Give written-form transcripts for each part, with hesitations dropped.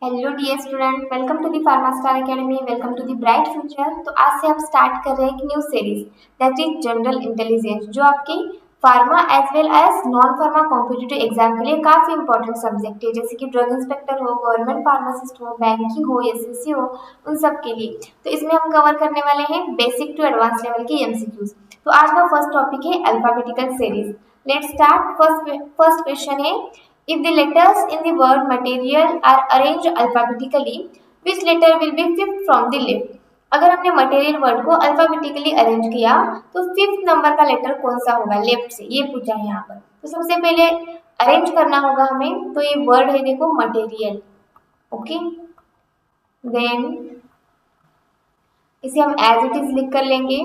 Hello dear student, welcome to the Pharmastar academy, welcome to the bright future. तो आज से आप start कर रहे हैं एक new series that is general intelligence, जो आपकी pharma as well as non pharma competitive exam के लिए काफी इंपॉर्टेंट सब्जेक्ट है, जैसे कि ड्रग इंस्पेक्टर हो, गवर्नमेंट फार्मासिस्ट हो, बैंकिंग हो, एसएससी हो, उन सब के लिए। तो इसमें हम कवर करने वाले हैं बेसिक टू एडवांस लेवल के एमसीक्यूज। तो आज का फर्स्ट टॉपिक है alphabetical series. Let's start. First question है, if the letters in the word material are arranged alphabetically, which letter will be fifth from the left? अगर हमने material word को alphabetically arrange किया तो फिफ्थ नंबर का letter कौन सा होगा लेफ्ट से, ये पूछा है यहाँ पर। तो सबसे पहले अरेंज करना होगा हमें। तो ये वर्ड है, देखो, मटेरियल। ओके, देन इसे हम एज इट इज लिख कर लेंगे।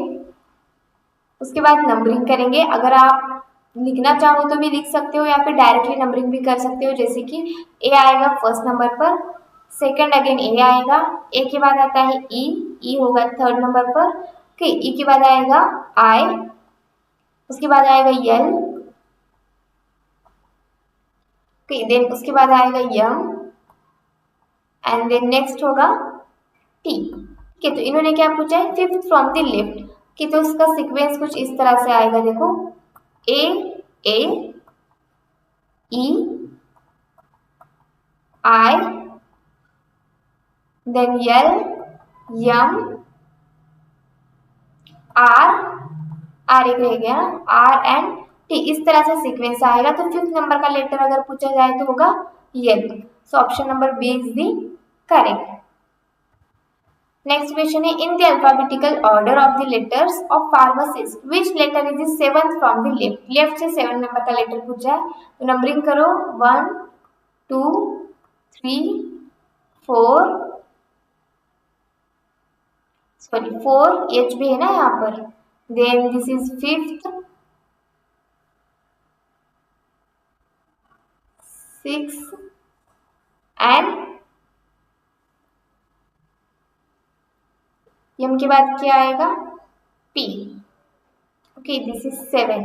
उसके बाद नंबरिंग करेंगे। अगर आप लिखना चाहो तो भी लिख सकते हो या फिर डायरेक्टली नंबरिंग भी कर सकते हो, जैसे कि ए आएगा फर्स्ट नंबर पर, सेकंड अगेन ए आएगा, ए के बाद आता है ई होगा थर्ड नंबर पर, ओके, ई के बाद आएगा आई, उसके बाद आएगा यल, ओके, देन उसके बाद आएगा यम, एंड देन नेक्स्ट होगा टी। ठीक है, तो इन्होंने क्या पूछा है, फिफ्थ फ्रॉम द लेफ्ट कि, तो उसका सीक्वेंस कुछ इस तरह से आएगा। देखो, ए ई I, then L, M, R एक रह गया, R एंड T, इस तरह से सीक्वेंस आएगा। तो फिफ्थ नंबर का लेटर अगर पूछा जाए तो होगा L। So option number B is the correct. Next question है, in the alphabetical order of the letters of pharmacist which letter is the seventh from the left? Left से seven number का letter पूछा है, तो numbering करो 1 2 3 4, sorry 4 H भी है ना यहाँ पर, then this is fifth, 6 and M के बाद क्या आएगा, पी। Okay, this is 7।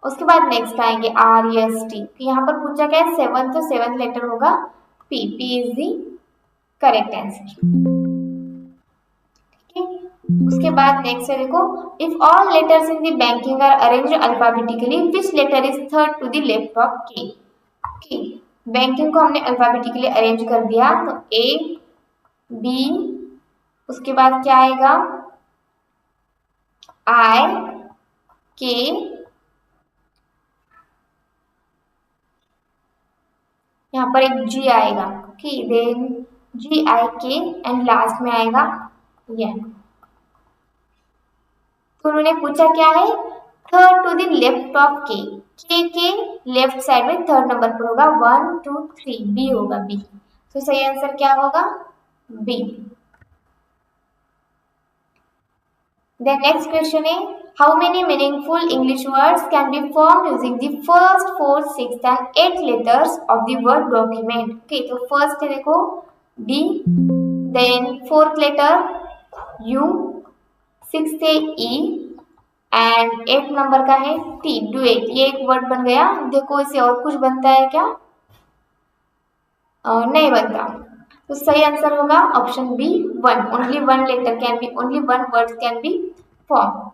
उसके बाद नेक्स्ट आएंगे आर एस टी। यहाँ पर पूछा क्या है, 7, तो 7th लेटर होगा P. P is the correct answer. उसके बाद नेक्स्ट है, देखो, if all letters in the banking are arranged alphabetically which letter is third to the left of K? Okay, banking को हमने अल्फाबेटिकली अरेंज कर दिया, तो ए बी, उसके बाद क्या आएगा, आई के, यहाँ पर एक जी आएगा, ओके, देन जी आई के एंड लास्ट में आएगा एन। तो उन्होंने पूछा क्या है, third to the left of K left side में थर्ड नंबर पर होगा 1 2 3, बी होगा बी। तो सही आंसर क्या होगा, B. The next question is, how many meaningful English words can be formed using the first 4, 6 and 8 letters of the word document? Okay, तो first है, देखो, D, then fourth letter U, sixth है E and 8 number का है T, duet. ये एक word बन गया। देखो, इसे और कुछ बनता है क्या? नहीं बनता। तो सही आंसर होगा option B 1, only one letter can be, only one word can be form.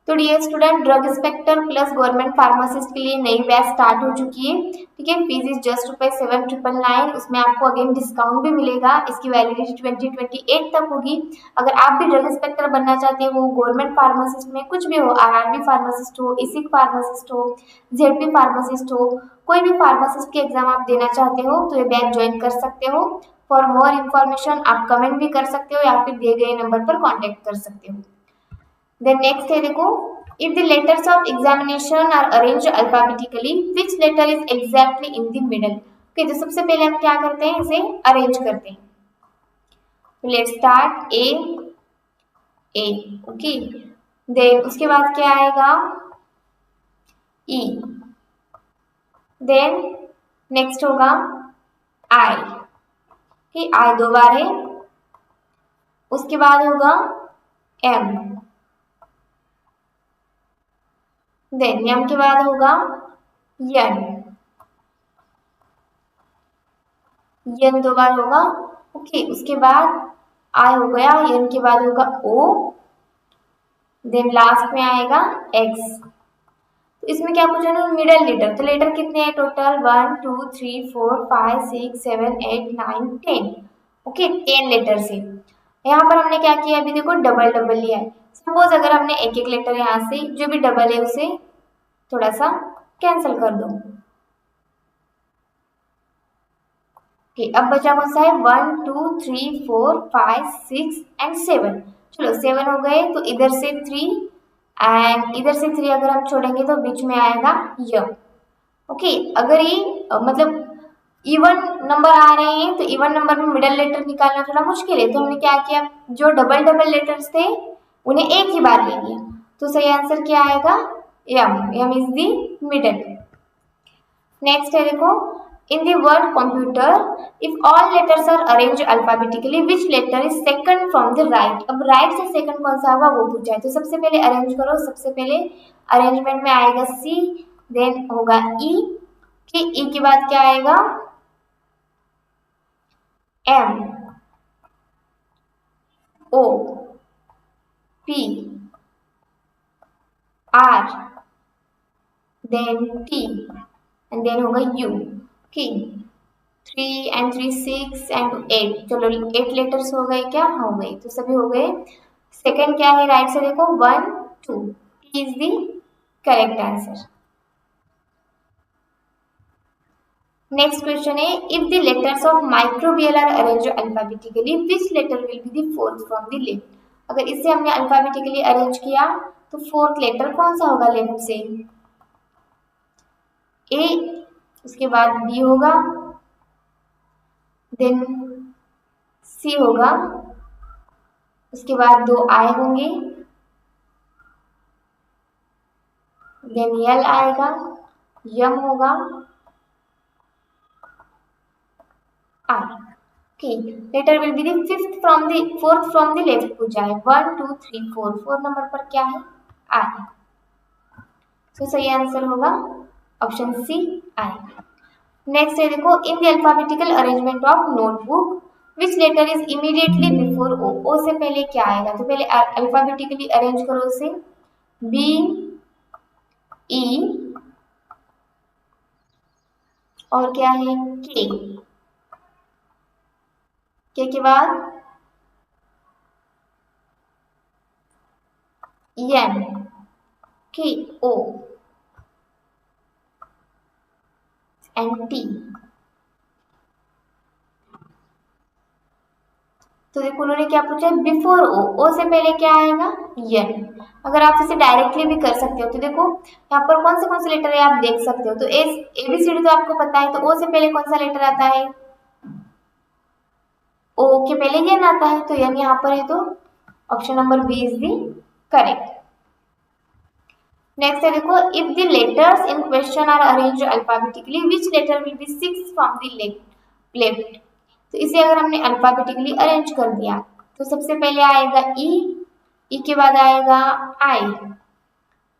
तो dear student, drug inspector plus government pharmacist के लिए नई बैच स्टार्ट हो चुकी है। ठीक है, फीस इज जस्ट ₹7,999। उसमें आपको अगेन डिस्काउंट भी मिलेगा। इसकी वैलिडिटी 2028 तक होगी। अगर आप भी ड्रग इंस्पेक्टर बनना चाहते हो, गवर्नमेंट फार्मासिस्ट में कुछ भी हो, आरआरबी फार्मासिस्ट हो, ईसिक फार्मासिस्ट हो, जेडपी फार्मासिस्ट हो, कोई भी फार्मासिस्ट की एग्जाम आप देना चाहते हो तो ये बैच ज्वाइन कर सकते हो। फॉर मोर इन्फॉर्मेशन आप कमेंट भी कर सकते हो या फिर दिए गए नंबर पर कॉन्टेक्ट कर सकते हो। देन नेक्स्ट है, देखो, if the letters of examination are arranged alphabetically, which letter is exactly in the middle? Okay, तो सबसे पहले हम क्या करते हैं, इसे अरेंज करते हैं। Let's start A A, okay, then उसके बाद क्या आएगा, ई, देन नेक्स्ट होगा आई, ओके, आई 2 बार है। उसके बाद होगा एम, देन एम के बाद होगा यन, यन 2 बार होगा। ओके, उसके बाद आई हो गया, यन के बाद होगा ओ, देन लास्ट में आएगा एक्स। तो इसमें क्या पूछा ना, मिडल लेटर। तो लेटर कितने हैं टोटल, 1 2 3 4 5 6 7 8 9 10। ओके, 10 लेटर से यहाँ पर हमने क्या किया, अभी देखो डबल डबल लिया है। सपोज अगर हमने एक एक लेटर यहाँ से जो भी डबल है उसे थोड़ा सा कैंसिल कर दो। ओके, अब बचा कौन सा है, 1 2 3 4 5 6 एंड 7। चलो 7 हो गए, तो इधर से 3 एंड इधर से 3 अगर हम छोड़ेंगे तो बीच में आएगा य। ओके, अगर ये मतलब इवन नंबर आ रहे हैं तो इवन नंबर में मिडल लेटर निकालना थोड़ा मुश्किल है, तो हमने क्या किया, जो डबल डबल लेटर्स थे उन्हें एक ही बार ले लिया। तो सही आंसर क्या आएगा, M. M is the middle. Next है देखो, in the word computer if all letters are arrange alphabetically which letter is second from the right. अब राइट से सेकंड कौन सा होगा वो पूछा है, तो सबसे पहले अरेंज करो। सबसे पहले अरेंजमेंट में आएगा सी, देन होगा ई, कि ई के बाद क्या आएगा, M, O, P, R, then T and then होगा यू। Okay, 3 and 3 6 and 8। चलो 8 लेटर्स हो गए क्या, हो गए, तो सभी हो गए। सेकंड क्या है राइट से देखो, 1 2, is the correct answer. Next question है, if the letters of microbial are arrange alphabetically which letter will be the fourth from the left. अगर इसे हमने अल्फाबेटिकली अरेंज किया तो फोर्थ लेटर कौन सा होगा लेफ्ट से, ए, उसके बाद बी होगा, देन सी होगा, उसके बाद 2 आई होंगे, देन यल आएगा, यम होगा, R. Okay, letter will be the fifth from the fourth from the left पूछा है, 1 2 3 4। 4 नंबर पर क्या है, आई। तो सही आंसर होगा ऑप्शन सी, आई। नेक्स्ट है देखो, in the alphabetical arrangement of notebook which letter is immediately before O. O से पहले क्या आएगा, तो पहले अल्फाबेटिकली अरेंज करो उसे, बी, ई, और क्या है के बाद एन, के, ओ एंड टी। तो देखो उन्होंने क्या पूछा है, बिफोर ओ। ओ से पहले क्या आएगा, यन। अगर आप इसे डायरेक्टली भी कर सकते हो, तो देखो यहाँ पर कौन से लेटर है आप देख सकते हो। तो एबीसीडी तो आपको पता है, तो ओ से पहले कौन सा लेटर आता है, ओ के पहले यन आता है, तो यन यहाँ पर है, तो option number B is the correct. Next है देखो, if the letters in question are arranged alphabetically which letter will be six from the left. तो इसे अगर हमने अल्फाबेटिकली अरेंज कर दिया तो सबसे पहले आएगा ई, ई के बाद आएगा आई,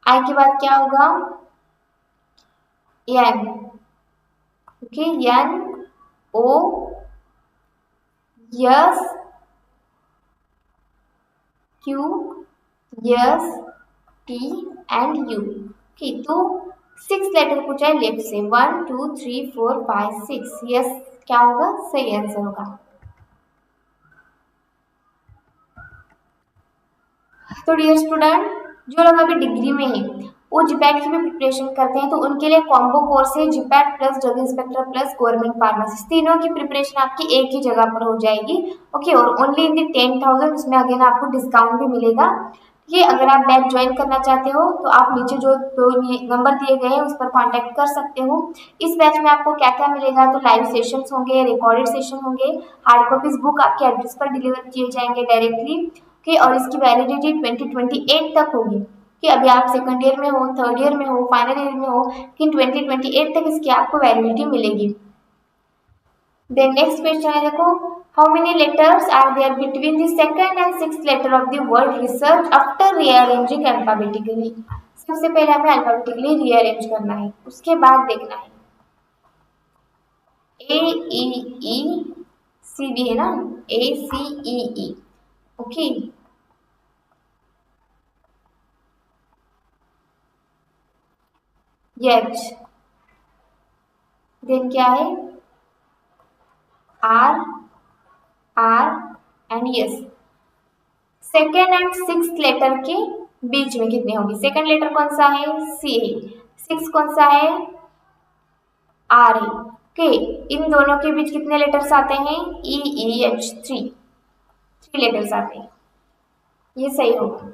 आई के बाद क्या होगा, N. Okay, N, O, S, Q, S, T and U. Okay, तो 6 लेटर पूछा है लेफ्ट से, 1 2 3 4 5 6। यस क्या होगा, सही आंसर होगा। तो डियर स्टूडेंट, जो लोग अभी डिग्री में है वो जीपैट की भी प्रिपरेशन करते हैं, तो उनके लिए कॉम्बो कोर्स है GPAT plus drug inspector plus government pharmacist. तीनों की प्रिपरेशन आपकी एक ही जगह पर हो जाएगी। ओके, और ओनली इन दी 10,000, उसमें अगेन आपको डिस्काउंट भी मिलेगा। ये अगर आप बैच ज्वाइन करना चाहते हो तो आप नीचे जो 2 नंबर दिए गए हैं उस पर कांटेक्ट कर सकते हो। इस बैच में आपको क्या क्या मिलेगा, तो लाइव सेशंस होंगे, रिकॉर्डेड सेशन होंगे, हार्ड कॉपीज बुक आपके एड्रेस पर डिलीवर किए जाएंगे डायरेक्टली। ओके, और इसकी वैलिडिटी 2028 तक होगी, कि अभी आप सेकंड ईयर में हो, थर्ड ईयर में हो, फाइनल ईयर में हो, कि 2028 तक इसकी आपको वैलिडिटी मिलेगी। देन नेक्स्ट क्वेश्चन है देखो, how many letters are there between the second and sixth letter of the word research after rearranging alphabetically. सबसे पहले हमें अल्फाबेटिकली रीअरेंज करना है, उसके बाद देखना है ए ई ई सी भी है ना, ACEE, ओके। एच, देन क्या है R and S. Second and six letter के बीच में कितने होंगे? सेकेंड लेटर कौन सा है? सी है। सिक्स कौन सा है? आर है। ओके, इन दोनों के बीच कितने लेटर्स आते हैं? EEH, थ्री लेटर्स आते हैं। ये सही होगा।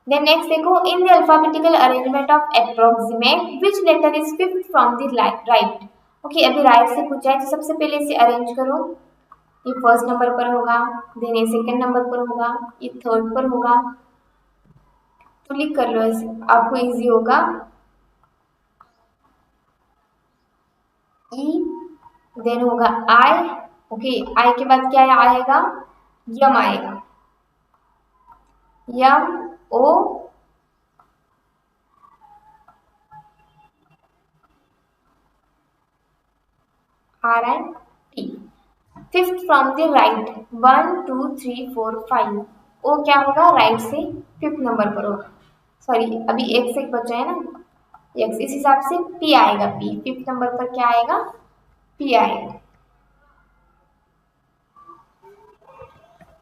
देन नेक्स्ट देखो, in the alphabetical arrangement of approximate which letter is fifth from the right. Okay, अभी राइट से पूछा है तो सबसे पहले इसे अरेंज करो। ये फर्स्ट नंबर पर होगा, देन ये सेकंड नंबर पर होगा, ये थर्ड पर होगा। तो लिख कर लो ऐसे, आपको इजी होगा। ई, देन होगा आई। ओके, आई के बाद क्या आएगा? यम आएगा। M O R and T. Fifth from the right, 1 2 3 4 5। O क्या होगा? राइट से फिफ्थ नंबर पर होगा। सॉरी, अभी एक से बचा है ना, एक्स, इस हिसाब से पी आएगा। पी फिफ्थ नंबर पर क्या आएगा? पी आएगा।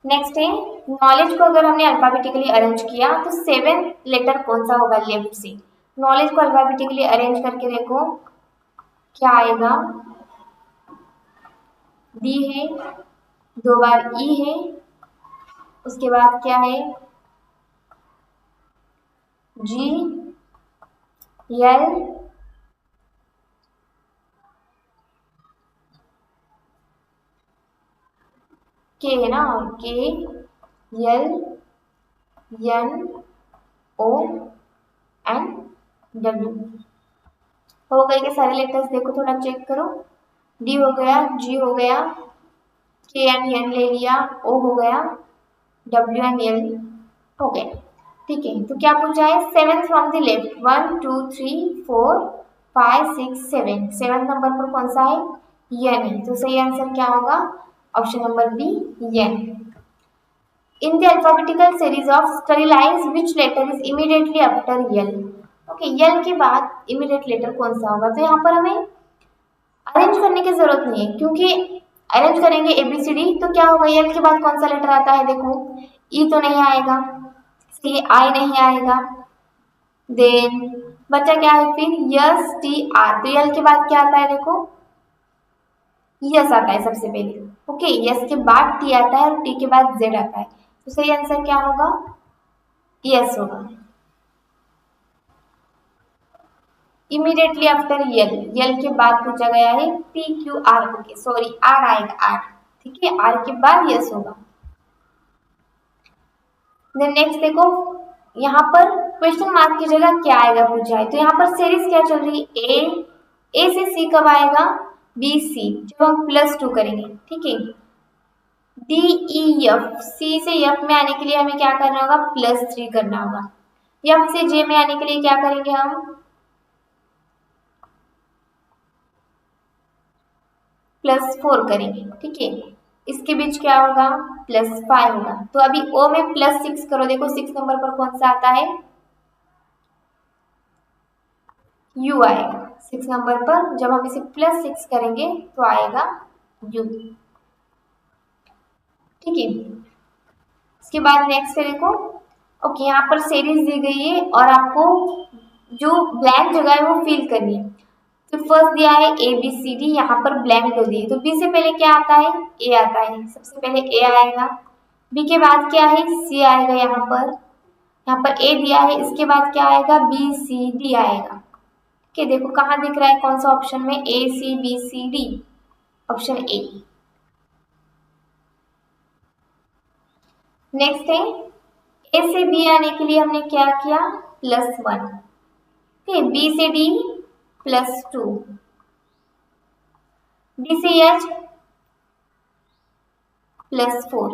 नेक्स्ट है, नॉलेज को अगर हमने अल्फाबेटिकली अरेंज किया तो सेवन लेटर कौन सा होगा लेफ्ट से? नॉलेज को अल्फाबेटिकली अरेंज करके देखो क्या आएगा। डी है, दो बार ई है, उसके बाद क्या है? जी, यल, के है ना, के, यल, एन, ओ एंड डब्ल्यू। हो गए के सारे लेटर्स? देखो थोड़ा चेक करो। डी हो गया, जी हो गया, के एंड एन ले लिया, ओ हो गया, डब्ल्यू एंड एल हो गया। ठीक है, तो क्या पूछा है? Seven from the left, 1 2 3 4 5 6 7। Seven number पर कौन सा है? एन है। तो सही आंसर क्या होगा? Option number B, N. In the alphabetical series of sterilise which letter is immediately after L. Okay, L के बाद इमीडिएट लेटर कौन सा होगा? तो यहाँ पर हमें अरेंज करने की जरूरत नहीं है, क्योंकि अरेंज करेंगे ABCD तो क्या होगा? यल के बाद कौन सा लेटर आता है? देखो, ई तो नहीं आएगा, सी आई नहीं आएगा, देन बचा क्या है फिर? S, T, R. तो यल के बाद क्या आता है? देखो, यस आता है सबसे पहले। ओके, यस के बाद टी आता है और टी के बाद जेड आता है। तो सही आंसर क्या होगा? यस होगा। इमीडिएटली आफ्टर यल, यल के बाद पूछा गया है PQR। ओके, सॉरी, आर आएगा, आर। ठीक है, आर के बाद यस होगा। देन नेक्स्ट देखो, यहाँ पर क्वेश्चन मार्क की जगह क्या आएगा पूछा है। तो यहाँ पर सीरीज क्या चल रही है? ए से सी कब आएगा? BC जब हम +2 करेंगे। ठीक है, DEF, सी से एफ में आने के लिए हमें क्या करना होगा? +3 करना होगा। एफ से जे में आने के लिए क्या करेंगे हम? +4 करेंगे। ठीक है, इसके बीच क्या होगा? +5 होगा। तो अभी ओ में +6 करो, देखो 6 नंबर पर कौन सा आता है? यू आएगा। 6 नंबर पर जब हम इसे +6 करेंगे तो आएगा यू। ठीक है, इसके बाद नेक्स्ट है देखो। ओके, यहाँ पर सीरीज दी गई है और आपको जो ब्लैंक जगह है वो फिल करनी है। तो फर्स्ट दिया है ABCD, यहाँ पर ब्लैंक कर दिए। तो बी से पहले क्या आता है? ए आता है। सबसे पहले ए आएगा, बी के बाद क्या है? सी आएगा। यहाँ पर ए दिया है, इसके बाद क्या आएगा? BCD आएगा। ठीक है, देखो कहाँ दिख रहा है, कौन सा ऑप्शन में? ACBCD, option A. नेक्स्ट है, ए से बी आने के लिए हमने क्या किया? +1। ठीक है, बी से डी +2, डी से एच +4।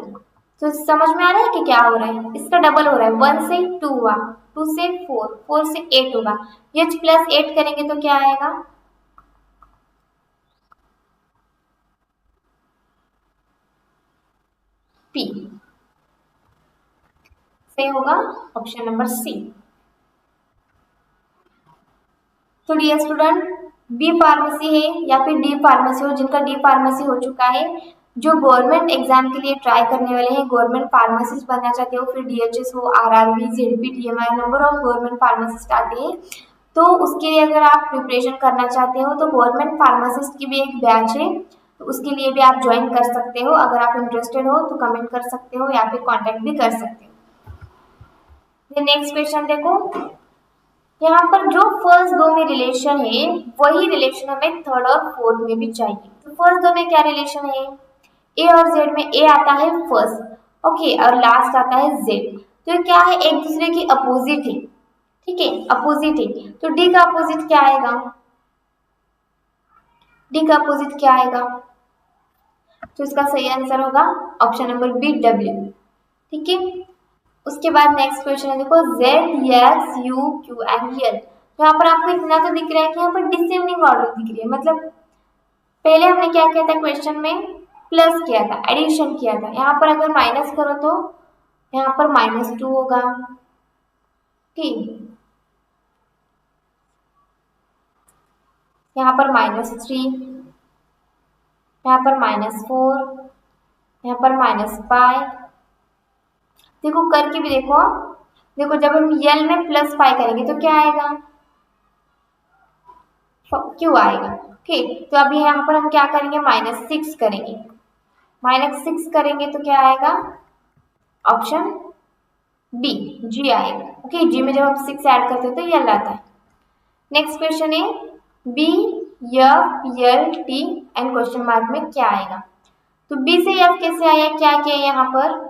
तो समझ में आ रहा है कि क्या हो रहा है? इसका डबल हो रहा है, 1 से 2 हुआ, 2 से 4, 4 से 8 होगा। H प्लस 8 करेंगे तो क्या आएगा? P। सही होगा ऑप्शन नंबर सी। तो डियर स्टूडेंट, बी फार्मेसी है या फिर डी फार्मेसी हो, जिनका डी फार्मेसी हो चुका है, जो गवर्नमेंट एग्जाम के लिए ट्राई करने वाले हैं, गवर्नमेंट फार्मासिस्ट बनना चाहते हो, फिर डीएचएस हो, RRB, ZP, TMI, number of government pharmacist आते हैं, तो उसके लिए अगर आप प्रिपरेशन करना चाहते हो तो गवर्नमेंट फार्मासिस्ट की भी एक बैच है, तो उसके लिए भी आप ज्वाइन कर सकते हो। अगर आप इंटरेस्टेड हो तो कमेंट कर सकते हो या फिर कॉन्टेक्ट भी कर सकते हो। नेक्स्ट क्वेश्चन देखो, यहाँ पर जो फर्स्ट दो में रिलेशन है वही रिलेशन हमें थर्ड और फोर्थ में भी चाहिए। तो फर्स्ट दो में क्या रिलेशन है? ए और जेड में ए आता है फर्स्ट, ओके, और लास्ट आता है जेड, तो ये क्या है? एक दूसरे की अपोजिट है, ठीक है, अपोजिट है। तो डी का अपोजिट क्या आएगा? डी का अपोजिट क्या आएगा? तो इसका सही आंसर होगा ऑप्शन नंबर बी, डब्ल्यू, ठीक है। उसके बाद नेक्स्ट क्वेश्चन है, देखो Z, X, U, Q and L। तो यहाँ पर आपको इतना तो दिख रहा है कि यहाँ पर डिसेंडिंग ऑर्डर दिख रही है, मतलब पहले हमने क्या किया था क्वेश्चन में? प्लस किया था, एडिशन किया था। यहाँ पर अगर माइनस करो तो यहाँ पर -2 होगा, ठीक, यहाँ पर -3, यहाँ पर -4, यहाँ पर -5। देखो करके भी देखो, देखो जब हम यल में +5 करेंगे तो क्या आएगा? क्यों आएगा, ओके। तो अभी यहाँ पर हम क्या करेंगे? -6 करेंगे, -6 करेंगे तो क्या आएगा? ऑप्शन बी, जी आएगा, ओके। जी में जब हम 6 ऐड करते हैं तो यल आता है। नेक्स्ट क्वेश्चन है B, F, L, T and question mark में क्या आएगा? तो बी से एफ कैसे आया? क्या किया यहाँ पर?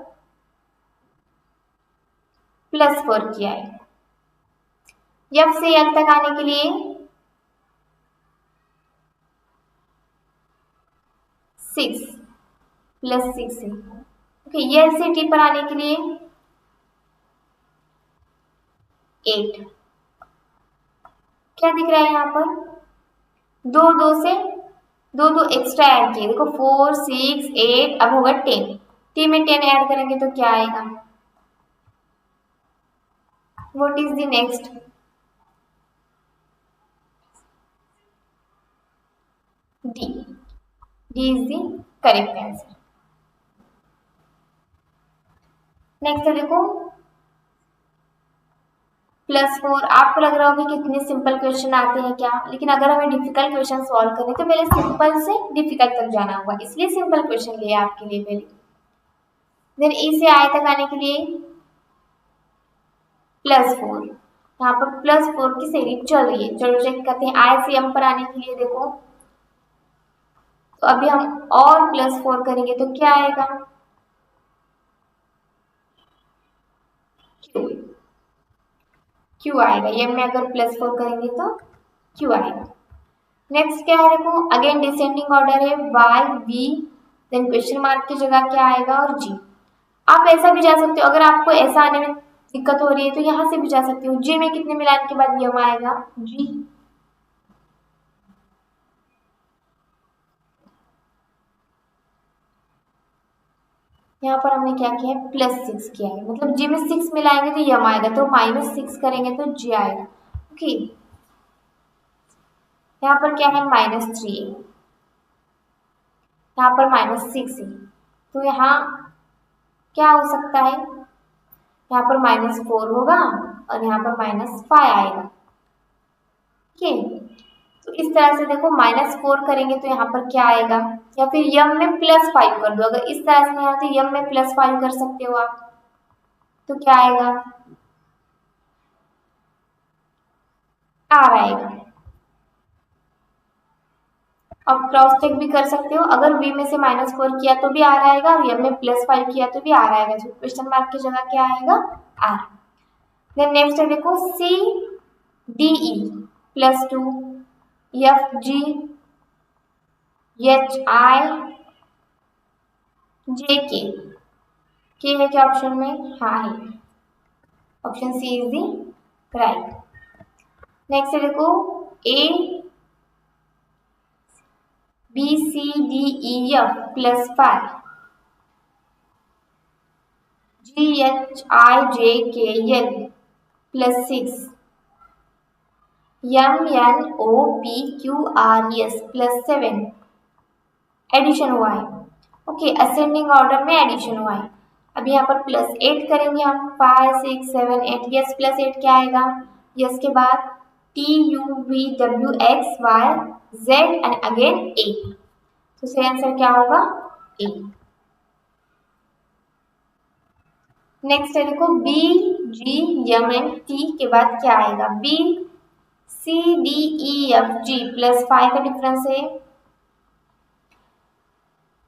+4 किया है। एफ से एल तक आने के लिए 6 +6 है, ओके। एल से टी पर आने के लिए 8। क्या दिख रहा है यहाँ पर? दो दो से दो दो एक्स्ट्रा ऐड किए, देखो 4, 6, 8, अब होगा 10। टी में 10 ऐड करेंगे तो क्या आएगा? What is the next? D, D is the correct answer. Next है देखो +4। आपको लग रहा होगा कि कितने सिंपल क्वेश्चन आते हैं क्या, लेकिन अगर हमें डिफिकल्ट क्वेश्चन सॉल्व करने तो पहले सिंपल से डिफिकल्ट तक जाना होगा, इसलिए सिंपल क्वेश्चन लिए आपके लिए पहले। देन ई से आय तक आने के लिए +4, यहाँ पर +4 की सीरीज चल रही है। चलो चेक करते हैं आय से एम पर आने के लिए। देखो तो अभी हम और +4 करेंगे तो क्या आएगा? क्यू आएगा। एम में अगर +4 करेंगे तो क्यू आएगा। नेक्स्ट क्या है? देखो अगेन डिसेंडिंग ऑर्डर है, Y, V, then question mark की जगह क्या आएगा? और जी। आप ऐसा भी जा सकते हो, अगर आपको ऐसा आने में दिक्कत हो रही है तो यहाँ से भी जा सकते हो। जी में कितने मिलान के बाद यम आएगा? जी। यहाँ पर हमने क्या किया है? +6 किया है, मतलब जी में 6 मिलाएंगे तो यम आएगा, तो -6 करेंगे तो जी आएगा, ओके। यहाँ पर क्या है? -3 है, यहाँ पर -6 है, तो यहाँ क्या हो सकता है? यहाँ पर -4 होगा और यहाँ पर -5 आएगा, ठीक है। तो इस तरह से देखो -4 करेंगे तो यहाँ पर क्या आएगा? या फिर यम में +5 कर दो, अगर इस तरह से नहीं आता तो यम में +5 कर सकते हो आप, तो क्या आएगा? आर आएगा। अब क्रॉस चेक भी कर सकते हो, अगर वी में से -4 किया तो भी आर आएगा और यम में +5 किया तो भी आर आएगा, तो क्वेश्चन मार्क की जगह क्या आएगा? आर। देन नेक्स्ट है देखो C, D, E +2, F, G, H, I, J, K है क्या ऑप्शन में? हाँ है, option C is the right. Next देखो A B C D E F plus 5 G H I J K L plus 6 M N O P Q R S plus 7 addition हुआ है। Okay, ascending order में addition हुआ है। अब यहाँ पर plus 8 करेंगे हम, 5 6 7 8 यस प्लस 8 क्या आएगा, यस के बाद TUVWXYZ एंड अगेन A, तो सही आंसर क्या होगा A। नेक्स्ट है देखो BGMT के बाद क्या आएगा, BCDEFG प्लस 5 का डिफरेंस है,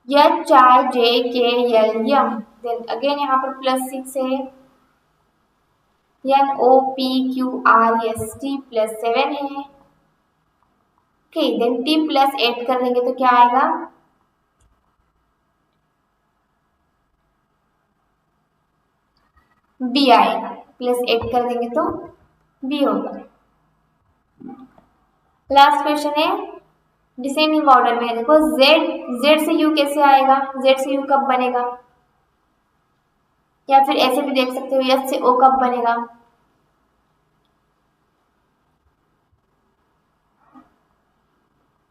HIJKLM, देन अगेन यहाँ पर प्लस 6 है, NOPQRST प्लस 7 है। ओके, देन T प्लस 8 कर देंगे तो क्या आएगा, B आएगा, प्लस 8 कर देंगे तो B होगा। लास्ट क्वेश्चन है डिसेंडिंग ऑर्डर में, देखो Z से U कैसे आएगा, Z से U कब बनेगा, या फिर ऐसे भी देख सकते हो S से O कब बनेगा,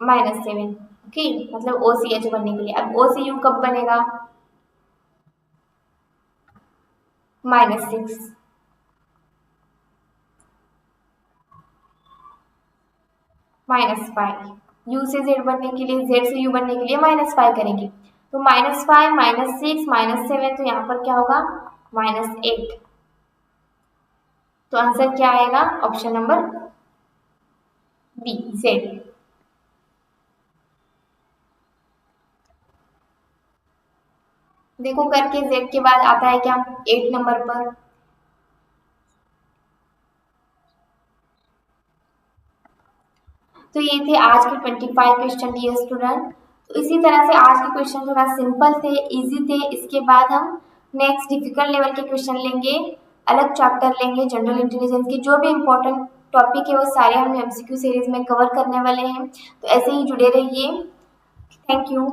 -7, ओके, मतलब OCH बनने के लिए। अब O से U कब बनेगा, -6, -5, U से Z बनने के लिए, Z से U बनने के लिए -5 करेंगे, तो -5 -6 -7, तो यहाँ पर क्या होगा -8, तो आंसर क्या आएगा, ऑप्शन नंबर बी Z। देखो करके Z के बाद आता है क्या 8 नंबर पर, तो ये थे आज के 25 क्वेश्चन डियर स्टूडेंट। तो इसी तरह से आज के क्वेश्चन थोड़ा सिंपल थे, इजी थे। इसके बाद हम नेक्स्ट डिफिकल्ट लेवल के क्वेश्चन लेंगे, अलग चैप्टर लेंगे जनरल इंटेलिजेंस के, जो भी इंपॉर्टेंट टॉपिक है वो सारे हम MCQ सीरीज में कवर करने वाले हैं, तो ऐसे ही जुड़े रहिए। Thank you.